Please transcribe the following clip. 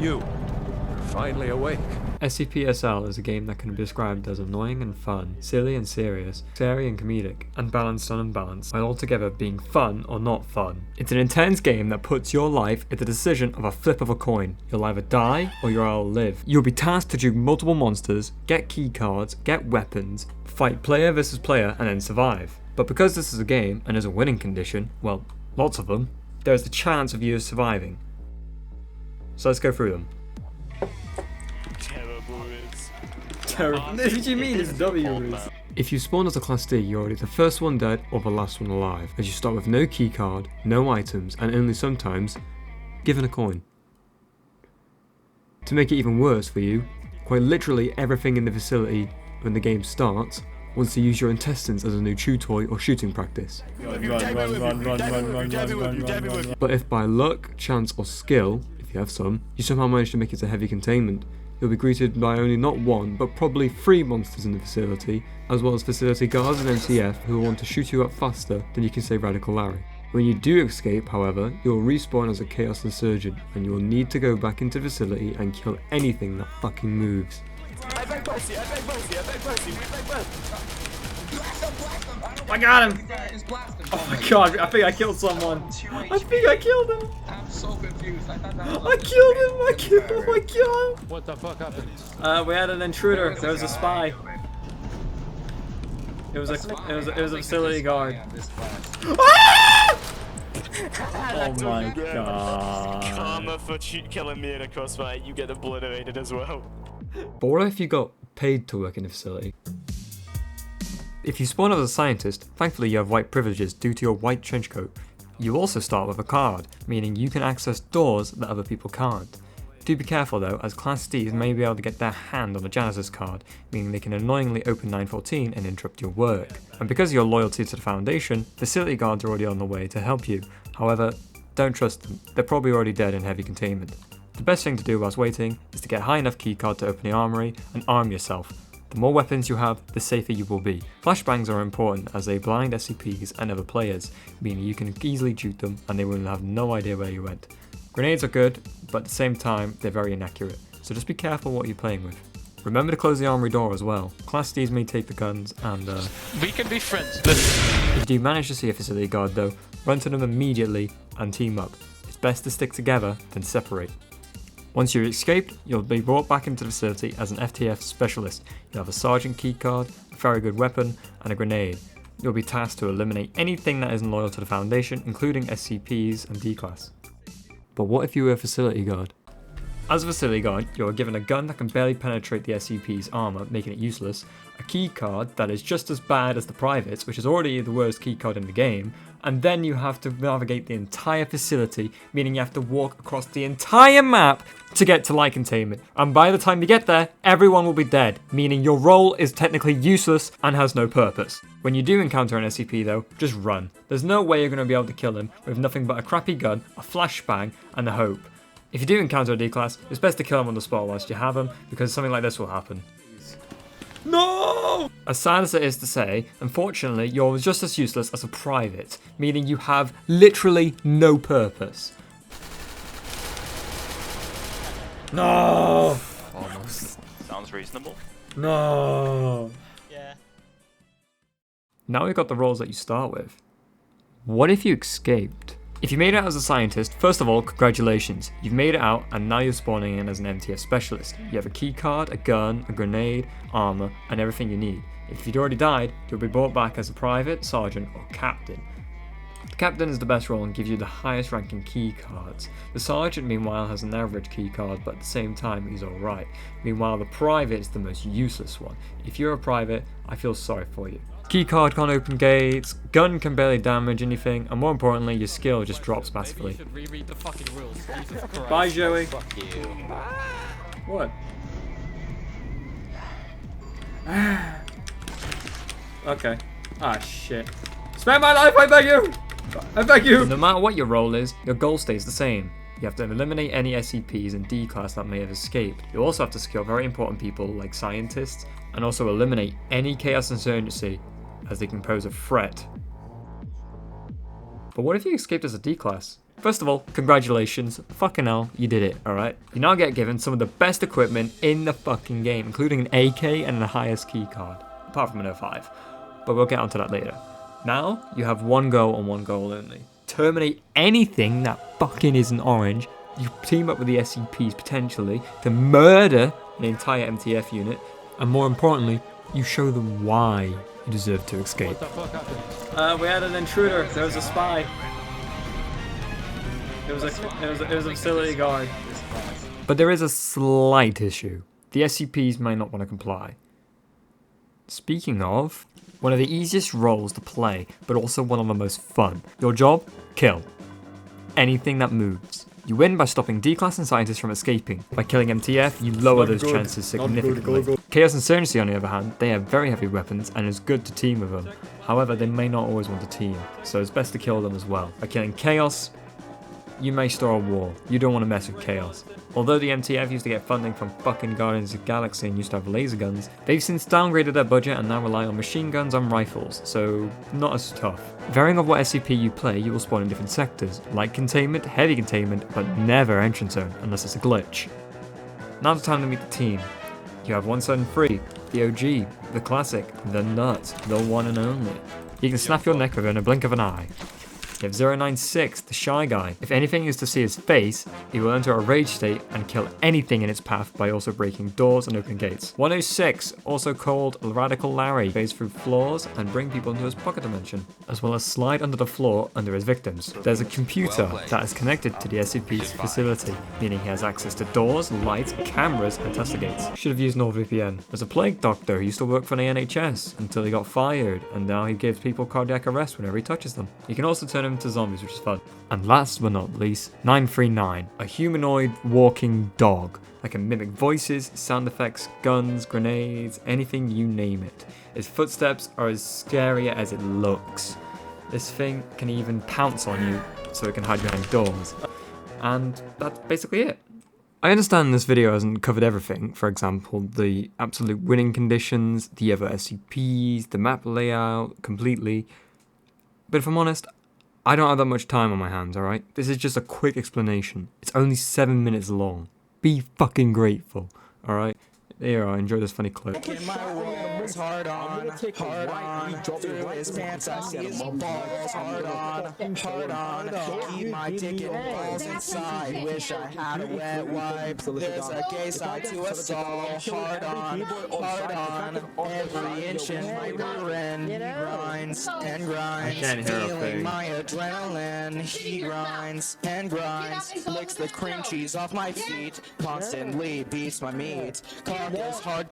you're finally awake. Scp Sl is a game that can be described as annoying and fun, silly and serious, scary and comedic, unbalanced and unbalanced, while altogether being fun or not fun. It's an intense game that puts your life at the decision of a flip of a coin. You'll either die or you'll live. You'll be tasked to juke multiple monsters, get key cards, get weapons, fight player versus player, and then survive. But because this is a game and is a winning condition, well, lots of them, there is the chance of you surviving. So let's go through them. What do you mean it's W? If you spawn as a Class D, you're already the first one dead or the last one alive, as you start with no keycard, no items, and only sometimes given a coin. To make it even worse for you, quite literally everything in the facility when the game starts wants to use your intestines as a new chew toy or shooting practice. But if by luck, chance or skill, if you have some, you somehow manage to make it to heavy containment, you'll be greeted by only not one, but probably 3 monsters in the facility, as well as facility guards and MCF who will want to shoot you up faster than you can say Radical Larry. When you do escape, however, you'll respawn as a Chaos Insurgent, and you will need to go back into the facility and kill anything that fucking moves. I got him! Oh my god, I think I killed someone. I think I killed him. I'm so confused. I killed him! I killed him! Oh my god! What the fuck happened? We had an intruder. There was a spy. It was a facility guard. Ah! Oh my god. Karma for killing me in a crossfire, you get obliterated as well. But what if you got paid to work in a facility? If you spawn as a scientist, thankfully you have white privileges due to your white trench coat. You also start with a card, meaning you can access doors that other people can't. Do be careful though, as Class Ds may be able to get their hand on a janitor's card, meaning they can annoyingly open 914 and interrupt your work. And because of your loyalty to the Foundation, facility guards are already on the way to help you. However, don't trust them, they're probably already dead in heavy containment. The best thing to do whilst waiting is to get a high enough keycard to open the armory and arm yourself. The more weapons you have, the safer you will be. Flashbangs are important as they blind SCPs and other players, meaning you can easily juke them and they will have no idea where you went. Grenades are good, but at the same time, they're very inaccurate, so just be careful what you're playing with. Remember to close the armory door as well. Class Ds may take the guns and we can be friends. If you do manage to see a facility guard though, run to them immediately and team up. It's best to stick together than separate. Once you've escaped, you'll be brought back into the facility as an FTF specialist. You'll have a sergeant keycard, a very good weapon, and a grenade. You'll be tasked to eliminate anything that isn't loyal to the Foundation, including SCPs and D-Class. But what if you were a facility guard? As a facility guard, you are given a gun that can barely penetrate the SCP's armor, making it useless, a key card that is just as bad as the privates, which is already the worst key card in the game, and then you have to navigate the entire facility, meaning you have to walk across the entire map to get to light containment. And by the time you get there, everyone will be dead, meaning your role is technically useless and has no purpose. When you do encounter an SCP though, just run. There's no way you're going to be able to kill him with nothing but a crappy gun, a flashbang, and a hope. If you do encounter a D-Class, it's best to kill him on the spot whilst you have him, because something like this will happen. No! As sad as it is to say, unfortunately, you're just as useless as a private, meaning you have literally no purpose. No! Almost. Sounds reasonable. No! Yeah. Now we've got the roles that you start with. What if you escaped? If you made it out as a scientist, first of all, congratulations. You've made it out and now you're spawning in as an MTF specialist. You have a key card, a gun, a grenade, armor, and everything you need. If you'd already died, you'll be brought back as a private, sergeant, or captain. The captain is the best role and gives you the highest ranking key cards. The sergeant, meanwhile, has an average key card, but at the same time, he's alright. Meanwhile, the private is the most useless one. If you're a private, I feel sorry for you. Keycard can't open gates, gun can barely damage anything, and more importantly, your skill just drops massively. Maybe you should reread the fucking rules. Jesus Christ. Bye, Joey. Fuck you. What? Okay. Ah, shit. Spare my life, I beg you! I beg you! No matter what your role is, your goal stays the same. You have to eliminate any SCPs and D-Class that may have escaped. You also have to secure very important people like scientists, and also eliminate any Chaos Insurgency, as they can pose a threat. But what if you escaped as a D-Class? First of all, congratulations. Fucking hell, you did it, alright? You now get given some of the best equipment in the fucking game, including an AK and the highest key card, apart from an 05. But we'll get onto that later. Now, you have one goal and one goal only. Terminate anything that fucking isn't orange. You team up with the SCPs potentially to murder an entire MTF unit, and more importantly, you show them why you deserve to escape. What the fuck happened? We had an intruder. There was a spy. It was a facility guard. But there is a slight issue. The SCPs may not want to comply. Speaking of, one of the easiest roles to play, but also one of the most fun. Your job? Kill anything that moves. You win by stopping D-class and scientists from escaping. By killing MTF, you lower those chances significantly. Chaos and Insurgency, on the other hand, they have very heavy weapons and it's good to team with them. However, they may not always want to team, so it's best to kill them as well. By killing Chaos, you may start a war. You don't want to mess with Chaos. Although the MTF used to get funding from fucking Guardians of the Galaxy and used to have laser guns, they've since downgraded their budget and now rely on machine guns and rifles, so not as tough. Varying of what SCP you play, you will spawn in different sectors, light containment, heavy containment, but never entrance zone, unless it's a glitch. Now it's time to meet the team. You have 173, the OG, the classic, the nut, the one and only. You can snap your neck within a blink of an eye. You have 096, the shy guy. If anything is to see his face, he will enter a rage state and kill anything in its path by also breaking doors and opening gates. 106, also called Radical Larry, phase through floors and bring people into his pocket dimension, as well as slide under the floor under his victims. There's a computer that is connected to the SCP's facility, meaning he has access to doors, lights, cameras, and tester gates. Should have used NordVPN. There's a plague doctor who used to work for the NHS until he got fired, and now he gives people cardiac arrest whenever he touches them. You can also turn him into zombies, which is fun. And last but not least, 939, a humanoid walking dog that can mimic voices, sound effects, guns, grenades, anything you name it. Its footsteps are as scary as it looks. This thing can even pounce on you so it can hide behind doors. And that's basically it. I understand this video hasn't covered everything, for example, the absolute winning conditions, the other SCPs, the map layout, completely. But if I'm honest, I don't have that much time on my hands, alright? This is just a quick explanation. It's only 7 minutes long. Be fucking grateful, alright? There you are, enjoy this funny clip. In my walls, hard on, through his pants I see his balls, hard on, keep my dick and balls inside, wish I had a wet wipe, there's a gay side to us all, hard on, every inch in my urine, he grinds and grinds, feeling my adrenaline, he grinds and grinds, licks the cream cheese off my feet, constantly beats my meat, cock is hard